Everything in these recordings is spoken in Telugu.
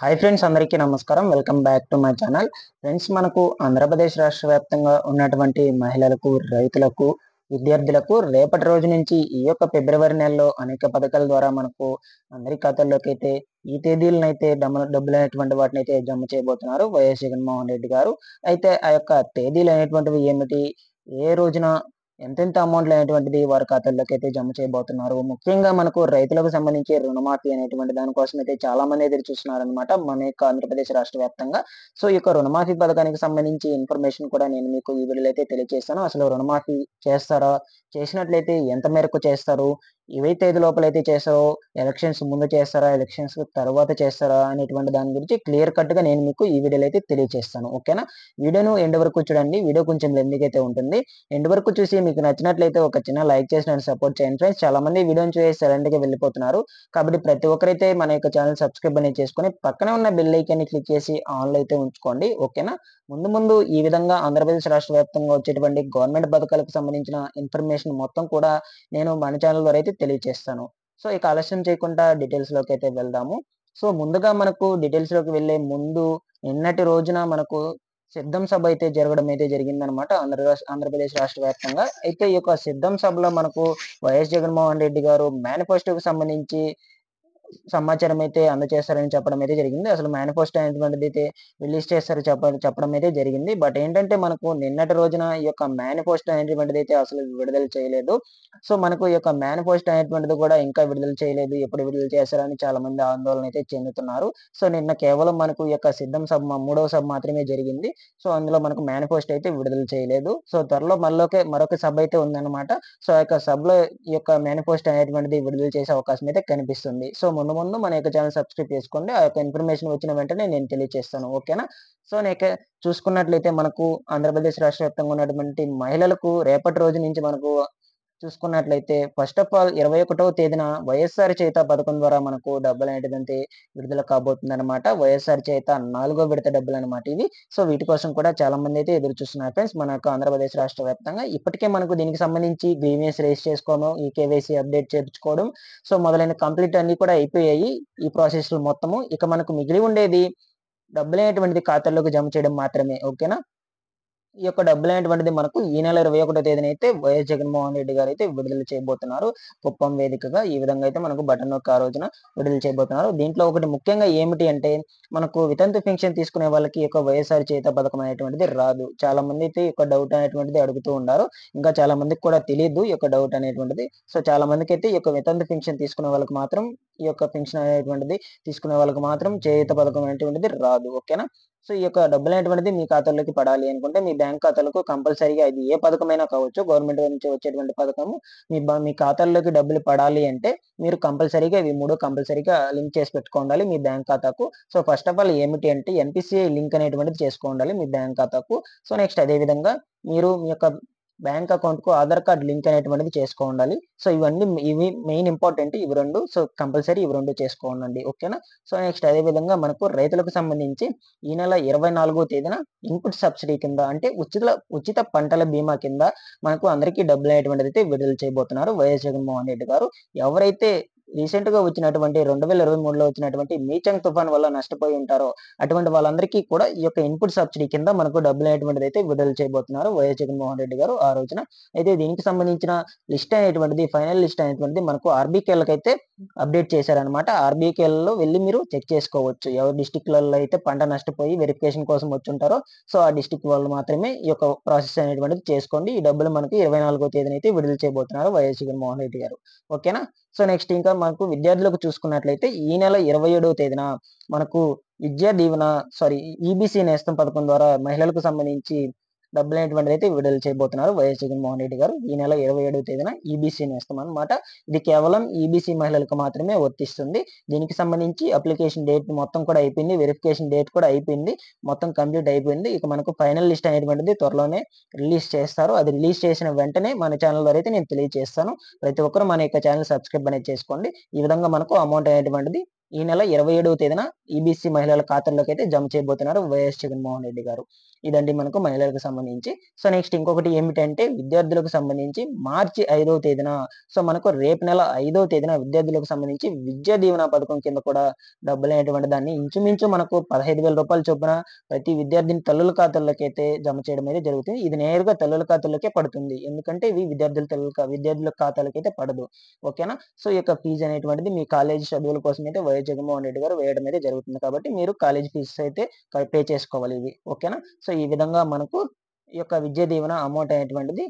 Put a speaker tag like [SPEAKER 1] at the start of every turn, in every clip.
[SPEAKER 1] హాయ్ ఫ్రెండ్స్, అందరికీ నమస్కారం. Welcome back to my channel. Friends, మనకు ఆంధ్రప్రదేశ్ రాష్ట్ర వ్యాప్తంగా ఉన్నటువంటి మహిళలకు, రైతులకు, విద్యార్థులకు రేపటి రోజు నుంచి ఈ యొక్క ఫిబ్రవరి నెలలో అనేక పథకాల ద్వారా మనకు అందరి ఖాతాల్లోకి అయితే ఈ తేదీలనైతే డబ్బులు అనేటువంటి వాటిని అయితే జమ చేయబోతున్నారు వైఎస్ జగన్మోహన్ రెడ్డి గారు. అయితే ఆ యొక్క తేదీలు అనేటువంటివి ఏమిటి, ఏ రోజున ఎంతెంత అమౌంట్లు అనేటువంటిది వారి ఖాతాల్లోకి అయితే జమ చేయబోతున్నారు. ముఖ్యంగా మనకు రైతులకు సంబంధించి రుణమాఫీ అనేటువంటి దానికోసం అయితే చాలా మంది ఎదురు చూస్తున్నారనమాట మన యొక్క ఆంధ్రప్రదేశ్ రాష్ట్ర వ్యాప్తంగా. సో ఈ యొక్క రుణమాఫీ పథకానికి సంబంధించి ఇన్ఫర్మేషన్ కూడా నేను మీకు ఈ వీడియోలో అయితే తెలియజేస్తాను. అసలు రుణమాఫీ చేస్తారా, చేసినట్లయితే ఎంత మేరకు చేస్తారు, ఏ తేదీ లోపలైతే చేస్తారో, ఎలక్షన్స్ ముందు చేస్తారా, ఎలక్షన్స్ తర్వాత చేస్తారా అనేటువంటి దాని గురించి క్లియర్ కట్ గా నేను మీకు ఈ వీడియోలో అయితే తెలియజేస్తాను. ఓకేనా? వీడియోను ఎండ్ వరకు చూడండి. వీడియో కొంచెం లెంతీగా అయితే ఉంటుంది. ఎండ్ వరకు చూసి మీకు నచ్చినట్లయితే ఒక చిన్న లైక్ చేసి నన్ను సపోర్ట్ చేయండి ఫ్రెండ్స్. చాలా మంది వీడియోని చూసి సైలెంట్ గా వెళ్ళిపోతున్నారు. కాబట్టి ప్రతి ఒక్కరైతే మన యొక్క ఛానల్ సబ్స్క్రైబ్ అనేది చేసుకొని పక్కనే ఉన్న బెల్ ఐకాన్ ని క్లిక్ చేసి ఆన్ లో అయితే ఉంచుకోండి. ఓకేనా? ముందు ఈ విధంగా ఆంధ్రప్రదేశ్ రాష్ట్ర వ్యాప్తంగా వచ్చేటువంటి గవర్నమెంట్ పథకాలకు సంబంధించిన ఇన్ఫర్మేషన్ మొత్తం కూడా నేను మన ఛానల్ ద్వారా అయితే తెలియజేస్తాను. సో ఇక ఆలస్యం చేయకుండా డీటెయిల్స్ లోకి అయితే వెళ్దాము. సో ముందుగా మనకు డీటెయిల్స్ లోకి వెళ్లే ముందు నిన్నటి రోజున మనకు సిద్ధం సభ అయితే జరగడం అయితే జరిగిందనమాట ఆంధ్రప్రదేశ్ రాష్ట్ర వ్యాప్తంగా. అయితే ఈ యొక్క సిద్ధం సభలో మనకు వైఎస్ జగన్మోహన్ రెడ్డి గారు మేనిఫెస్టోకి సంబంధించి సమాచారం అయితే అందజేస్తారని చెప్పడం అయితే జరిగింది. అసలు మేనిఫెస్టో అనేటువంటిది అయితే రిలీజ్ చేస్తారు చెప్పడం అయితే జరిగింది. బట్ ఏంటంటే మనకు నిన్నటి రోజున ఈ యొక్క మేనిఫెస్టో అనేటువంటిది అయితే అసలు విడుదల చేయలేదు. సో మనకు ఈ యొక్క మేనిఫెస్టో అనేటువంటిది కూడా ఇంకా విడుదల చేయలేదు. ఎప్పుడు విడుదల చేస్తారని చాలా మంది ఆందోళన అయితే చెందుతున్నారు. సో నిన్న కేవలం మనకు ఈ యొక్క సిద్ధం సభ మూడవ సభ మాత్రమే జరిగింది. సో అందులో మనకు మేనిఫెస్టో అయితే విడుదల చేయలేదు. సో త్వరలో మరొక సభ అయితే ఉందన్నమాట. సో ఆ యొక్క సభలో ఈ యొక్క మేనిఫెస్టో అనేటువంటిది విడుదల చేసే అవకాశం అయితే కనిపిస్తుంది. సో ముందు మన యొక్క ఛానల్ సబ్స్క్రైబ్ చేసుకోండి. ఆ యొక్క ఇన్ఫర్మేషన్ వచ్చిన వెంటనే నేను తెలియజేస్తాను. ఓకేనా? సో చూసుకున్నట్లయితే మనకు ఆంధ్రప్రదేశ్ రాష్ట్ర వ్యాప్తంగా ఉన్నటువంటి మహిళలకు రేపటి రోజు నుంచి మనకు చూసుకున్నట్లయితే ఫస్ట్ ఆఫ్ ఆల్ 21వ తేదీన వైఎస్ఆర్ చేయుత పథకం ద్వారా మనకు డబ్బులు అనేటిదంటే విడుదల కాబోతుందన్నమాట. వైఎస్ఆర్ చేయుత 4వ విడత డబ్బులు అన్నమాట ఇవి. సో వీటి కోసం కూడా చాలా మంది అయితే ఎదురు చూస్తున్నారు ఫ్రెండ్స్ మన యొక్క ఆంధ్రప్రదేశ్ రాష్ట్ర వ్యాప్తంగా. ఇప్పటికే మనకు దీనికి సంబంధించి గ్రీవియన్స్ రైజ్ చేసుకోవడం, ఈ కేవైసీ అప్డేట్ చేయించుకోవడం, సో మొదలైన కంప్లీట్ అన్ని కూడా అయిపోయాయి ఈ ప్రాసెస్లు మొత్తము. ఇక మనకు మిగిలి ఉండేది డబ్బులు అనేటువంటిది ఖాతాల్లోకి జమ చేయడం మాత్రమే. ఓకేనా? ఈ యొక్క డబ్బులు అనేటువంటిది మనకు ఈ నెల 21వ తేదీన అయితే వైఎస్ జగన్మోహన్ రెడ్డి గారు అయితే విడుదల చేయబోతున్నారు. కుప్పం వేదికగా ఈ విధంగా అయితే మనకు బటన్ నొక్కి ఆ రోజున విడుదల చేయబోతున్నారు. దీంట్లో ఒకటి ముఖ్యంగా ఏమిటి అంటే మనకు వితంతు పెన్షన్ తీసుకునే వాళ్ళకి ఈ యొక్క వైఎస్ఆర్ చేయుత పథకం అనేటువంటిది రాదు. చాలా మంది అయితే ఈ యొక్క డౌట్ అనేటువంటిది అడుగుతూ ఉన్నారు. ఇంకా చాలా మందికి కూడా తెలియదు ఈ యొక్క డౌట్ అనేటువంటిది. సో చాలా మందికి అయితే ఈ యొక్క వితంతు పెన్షన్ తీసుకునే వాళ్ళకి మాత్రం ఈ యొక్క పెన్షన్ అనేటువంటిది తీసుకునే వాళ్ళకి మాత్రం చేయుత పథకం అనేటువంటిది రాదు. ఓకేనా? సో ఈ యొక్క డబ్బులు అనేటువంటిది మీ ఖాతాలోకి పడాలి అనుకుంటే మీ బ్యాంక్ ఖాతాలకు కంపల్సరీగా ఇది ఏ పథకమైనా కావచ్చు, గవర్నమెంట్ నుంచి వచ్చేటువంటి పథకము మీ ఖాతాల్లోకి డబ్బులు పడాలి అంటే మీరు కంపల్సరీగా ఇవి 3 కంపల్సరీగా లింక్ చేసి పెట్టుకోండాలి మీ బ్యాంక్ ఖాతాకు. సో ఫస్ట్ ఆఫ్ ఆల్ ఏమిటి అంటే ఎన్‌పిసిఐ లింక్ అనేటువంటిది చేసుకోండాలి మీ బ్యాంక్ ఖాతాకు. సో నెక్స్ట్ అదే విధంగా మీరు మీ యొక్క బ్యాంక్ అకౌంట్‌కు ఆధార్ కార్డ్ లింక్ అనేటువంటిది చేసుకోండాలి. సో ఇవి మెయిన్ ఇంపార్టెంట్ ఇవి 2. సో కంపల్సరీ ఇవి 2 చేసుకోండి. ఓకేనా? సో నెక్స్ట్ అదే విధంగా మనకు రైతులకు సంబంధించి ఈ నెల 24వ తేదీన ఇన్పుట్ సబ్సిడీ కింద అంటే ఉచిత పంటల బీమా కింద మనకు అందరికీ డబ్బులు అనేటువంటిది అయితే విడుదల చేయబోతున్నారు వైఎస్ జగన్మోహన్ రెడ్డి గారు. ఎవరైతే రీసెంట్ గా వచ్చినటువంటి 2023లో వచ్చినటువంటి మీచంగ్ తుఫాన్ వల్ల నష్టపోయి ఉంటారో అటువంటి వాళ్ళందరికీ కూడా ఈ యొక్క ఇన్పుట్ సబ్సిడీ కింద మనకు డబ్బులు అనేటువంటిది అయితే విడుదల చేయబోతున్నారు వైఎస్ జగన్మోహన్ రెడ్డి గారు ఆ రోజున. అయితే దీనికి సంబంధించిన లిస్ట్ అనేటువంటిది ఫైనల్ లిస్ట్ అనేటువంటిది మనకు ఆర్బీకేలకైతే అప్డేట్ చేశారనమాట. ఆర్బీకేలలో వెళ్ళి మీరు చెక్ చేసుకోవచ్చు. ఎవరి డిస్టిక్లలో అయితే పంట నష్టపోయి వెరిఫికేషన్ కోసం వచ్చుంటారో సో ఆ డిస్టిక్ వాళ్ళు మాత్రమే ఈ యొక్క ప్రాసెస్ అనేటువంటిది చేసుకోండి. ఈ డబ్బులు మనకి 24వ తేదీన అయితే విడుదల చేయబోతున్నారు వైఎస్ జగన్మోహన్ రెడ్డి గారు. ఓకేనా? సో నెక్స్ట్ ఇంకా మనకు విద్యార్థులకు చూసుకున్నట్లయితే ఈ నెల 27వ తేదీన మనకు విద్యా దీవెన ఈబీసీ నేస్తం పథకం ద్వారా మహిళలకు సంబంధించి డబ్బులు అనేటువంటిది అయితే విడుదల చేయబోతున్నారు వైఎస్ జగన్మోహన్ రెడ్డి గారు. ఈ నెల 27వ తేదీన ఈబీసీ నేస్తం అన్నమాట. ఇది కేవలం ఈబీసీ మహిళలకు మాత్రమే వర్తిస్తుంది. దీనికి సంబంధించి అప్లికేషన్ డేట్ మొత్తం కూడా అయిపోయింది. వెరిఫికేషన్ డేట్ కూడా అయిపోయింది. మొత్తం కంప్లీట్ అయిపోయింది. ఇక మనకు ఫైనల్ లిస్ట్ అనేటువంటిది త్వరలోనే రిలీజ్ చేస్తారు. అది రిలీజ్ చేసిన వెంటనే మన ఛానల్ ద్వారా అయితే నేను తెలియజేస్తాను. ప్రతి ఒక్కరు మన యొక్క ఛానల్ సబ్స్క్రైబ్ అనేది చేసుకోండి. ఈ విధంగా మనకు అమౌంట్ అనేటువంటిది ఈ నెల 27వ తేదీన ఈబీసీ మహిళల ఖాతాల్లోకి అయితే జమ చేయబోతున్నారు వైఎస్ జగన్మోహన్ రెడ్డి గారు. ఇదండి మనకు మహిళలకు సంబంధించి. సో నెక్స్ట్ ఇంకొకటి ఏమిటంటే విద్యార్థులకు సంబంధించి మార్చి 5వ తేదీన మనకు రేపు నెల 5వ తేదీన విద్యార్థులకు సంబంధించి విద్యా దీవెన పథకం కింద కూడా డబ్బులనేటువంటి దాన్ని ఇంచుమించు మనకు రూ. 15,000 చొప్పున ప్రతి విద్యార్థిని తల్లుల ఖాతాల్లోకైతే జమ చేయడం అయితే జరుగుతుంది. ఇది నేరుగా తల్లుల ఖాతాల్లోకే పడుతుంది. ఎందుకంటే ఇవి విద్యార్థుల ఖాతాలకైతే పడదు. ఓకేనా? సో ఈ యొక్క ఫీజు అనేటువంటిది మీ కాలేజీ చదువుల కోసం అయితే వైఎస్ జగన్మోహన్ రెడ్డి గారు వేయడం అయితే జరుగుతుంది. కాబట్టి మీరు కాలేజీ ఫీజెస్ అయితే పే చేసుకోవాలి ఇవి. ఓకేనా? సో ఈ విధంగా మనకు ఈ యొక్క విద్యా దీవెన అమౌంట్ అనేటువంటిది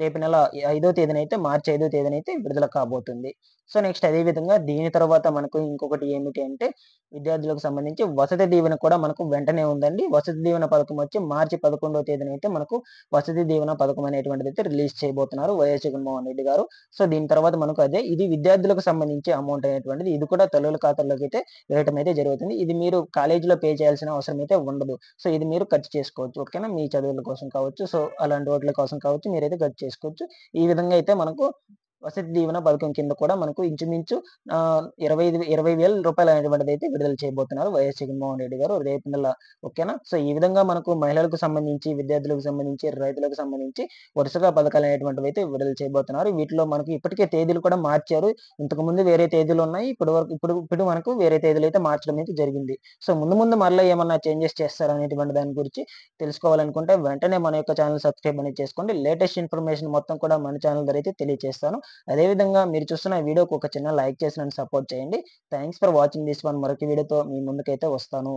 [SPEAKER 1] రేపు నెల 5వ తేదీనైతే మార్చి 5వ తేదీనైతే విడుదల కాబోతుంది. సో నెక్స్ట్ అదే విధంగా దీని తర్వాత మనకు ఇంకొకటి ఏమిటి అంటే విద్యార్థులకు సంబంధించి వసతి దీవెన కూడా మనకు వెంటనే ఉందండి. వసతి దీవెన పథకం వచ్చి మార్చి 11వ తేదీనైతే మనకు వసతి దీవెన పథకం అనేటువంటిదైతే రిలీజ్ చేయబోతున్నారు వైఎస్ జగన్మోహన్ రెడ్డి గారు. సో దీని తర్వాత మనకు అదే ఇది విద్యార్థులకు సంబంధించి అమౌంట్ అనేటువంటిది ఇది కూడా తల్లుల ఖాతాల్లోకి అయితే వేయటం అయితే జరుగుతుంది. ఇది మీరు కాలేజీలో పే చేయాల్సిన అవసరం అయితే ఉండదు. సో ఇది మీరు ఖర్చు చేసుకోవచ్చు. ఓకేనా? మీ చదువుల కోసం కావచ్చు. సో అలాంటి వాటిల కోసం కావచ్చు మీరైతే ఖర్చు చేసుకోవచ్చు. ఈ విధంగా అయితే మనకు వసతి దీవెన పథకం కింద కూడా మనకు ఇంచుమించు 20,000 అనేటువంటిదైతే విడుదల చేయబోతున్నారు వైఎస్ జగన్మోహన్ రెడ్డి గారు రేపు నెల. ఓకేనా? సో ఈ విధంగా మనకు మహిళలకు సంబంధించి, విద్యార్థులకు సంబంధించి, రైతులకు సంబంధించి వరుసగా పథకాలు అనేటువంటివైతే విడుదల చేయబోతున్నారు. వీటిలో మనకు ఇప్పటికే తేదీలు కూడా మార్చారు. ఇంతకుముందు వేరే తేదీలున్నాయి. ఇప్పుడు మనకు వేరే తేదీలైతే మార్చడం అయితే జరిగింది. సో ముందు ముందు మరలా ఏమన్నా చేంజెస్ చేస్తారా అనేటువంటి దాని గురించి తెలుసుకోవాలనుకుంటే వెంటనే మన యొక్క ఛానెల్ సబ్స్క్రైబ్ అనేది చేసుకోండి. లేటెస్ట్ ఇన్ఫర్మేషన్ మొత్తం కూడా మన ఛానెల్ ద్వారా అయితే తెలియజేస్తాను. అదే విధంగా మీరు చూస్తున్న వీడియోకి ఒక చిన్న లైక్ చేసి నన్ను సపోర్ట్ చేయండి. Thanks for watching this one. మరొక వీడియోతో మీ ముందుకైతే వస్తాను.